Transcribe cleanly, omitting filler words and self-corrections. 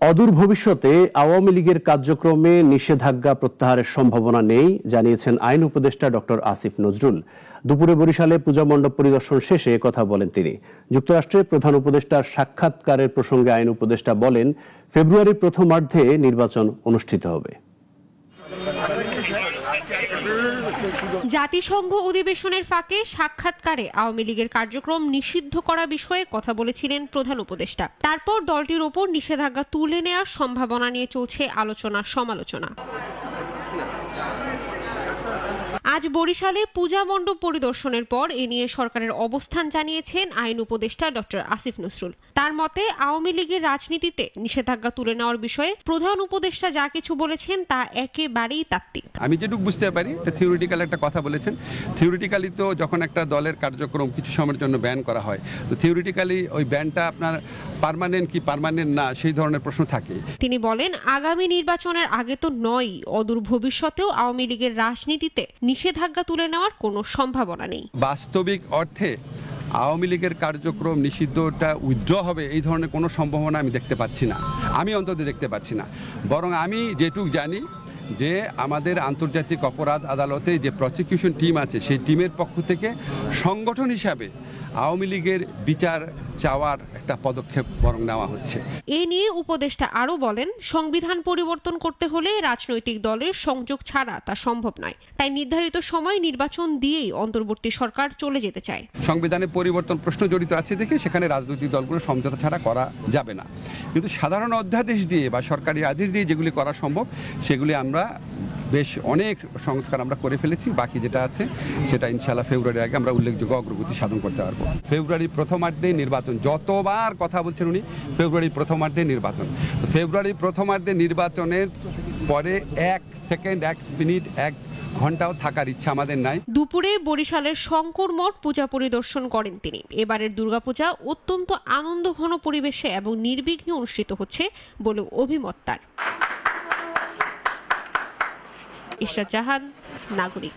অদূর ভবিষ্যতে আওয়ামী লীগের কার্যক্রমে নিষেধাজ্ঞা প্রত্যাহারের সম্ভাবনা নেই জানিয়েছেন আইন উপদেষ্টা ডক্টর আসিফ নজরুল। দুপুরে বরিশালে পূজা মণ্ডপ পরিদর্শন শেষে কথা বলেন তিনি। যুক্তরাষ্ট্রের প্রধান উপদেষ্টার সাক্ষাৎকারের প্রসঙ্গে আইন উপদেষ্টা বলেন, ফেব্রুয়ারির প্রথমার্ধে নির্বাচন অনুষ্ঠিত হবে। জাতিসংঘ অধিবেশনের ফাঁকে সাক্ষাৎকারে আওয়ামী লীগের কার্যক্রম নিষিদ্ধ করা বিষয়ে কথা বলেছিলেন প্রধান উপদেষ্টা। তারপর দলটির ওপর নিষেধাজ্ঞা তুলে নেওয়ার সম্ভাবনা নিয়ে চলছে আলোচনা সমালোচনা। আজ বরিশালে পূজা মণ্ডপ পরিদর্শনের পর এ নিয়ে সরকারের অবস্থান জানিয়েছেন আইন উপদেষ্টা ডক্টর আসিফ নজরুল। তার মতে আওয়ামী লীগের রাজনীতিতে নিষেধাজ্ঞা তুলে নেওয়ার বিষয়ে প্রধান উপদেষ্টা যা কিছু বলেছেন তা একেবারেই তাত্ত্বিক। আমি যেটুকু বুঝতে পারি থিওরিটিক্যাল একটা কথা বলেছেন। থিওরিটিক্যালি তো যখন একটা দলের কার্যক্রম কিছু সময়ের জন্য ব্যান করা হয়, তো থিওরিটিক্যালি ওই ব্যানটা আপনার পার্মানেন্ট কি পার্মানেন্ট না সেই ধরনের প্রশ্ন থাকে। তিনি বলেন, আগামী নির্বাচনের আগে তো নয়, অদূর ভবিষ্যতেও আওয়ামী লীগের রাজনীতিতে নিষেধাজ্ঞা তুলে নেওয়ার কোনো সম্ভাবনা নেই। বাস্তবিক অর্থে আওয়ামী লীগের কার্যক্রম নিষিদ্ধটা উইথড্র হবে এই ধরনের কোনো সম্ভাবনা আমি দেখতে পাচ্ছি না, আমি অন্তত দেখতে পাচ্ছি না। বরং আমি যেটুকু জানি যে আমাদের আন্তর্জাতিক অপরাধ আদালতে যে প্রসিকিউশন টিম আছে সেই টিমের পক্ষ থেকে সংগঠন হিসাবে আওয়ামী লীগের বিচার চাওয়ার একটা পদক্ষেপ বরং নেওয়া হচ্ছে। এ নিয়ে উপদেষ্টা আরও বলেন, সংবিধান পরিবর্তন করতে হলে রাজনৈতিক দলের সংযোগ ছাড়া তা সম্ভব নয়। তাই নির্ধারিত সময় নির্বাচন দিয়েই অন্তর্বর্তী সরকার চলে যেতে চায়। সংবিধানে পরিবর্তন প্রশ্ন জড়িত আছে দেখে সেখানে রাজনৈতিক দলগুলো সমঝোতা ছাড়া করা যাবে না, কিন্তু সাধারণ অধ্যাদেশ দিয়ে বা সরকারি আদেশ দিয়ে যেগুলি করা সম্ভব সেগুলি আমরা বেশ অনেক সংস্কার আমরা করে ফেলেছি। বাকি যেটা আছে সেটা ইনশাআল্লাহ ফেব্রুয়ারির আগে আমরা উল্লেখযোগ্য অগ্রগতি সাধন করতে পারবো। ফেব্রুয়ারির প্রথমার্ধে নির্বাচন, যতবার কথা বলছেন উনি ফেব্রুয়ারির প্রথমার্ধে নির্বাচন। তো ফেব্রুয়ারির প্রথমার্ধে নির্বাচনের পরে 1 সেকেন্ড 1 মিনিট 1 ঘন্টাও থাকার ইচ্ছা আমাদের নাই। দুপুরে বরিশালের শঙ্কর মঠ পূজা পরিদর্শন করেন তিনি। এবারের দুর্গাপূজা অত্যন্ত আনন্দঘন পরিবেশে এবং নির্বিঘ্নে অনুষ্ঠিত হচ্ছে বলে অভিমত তার। ইশরাত জাহান, নাগরিক।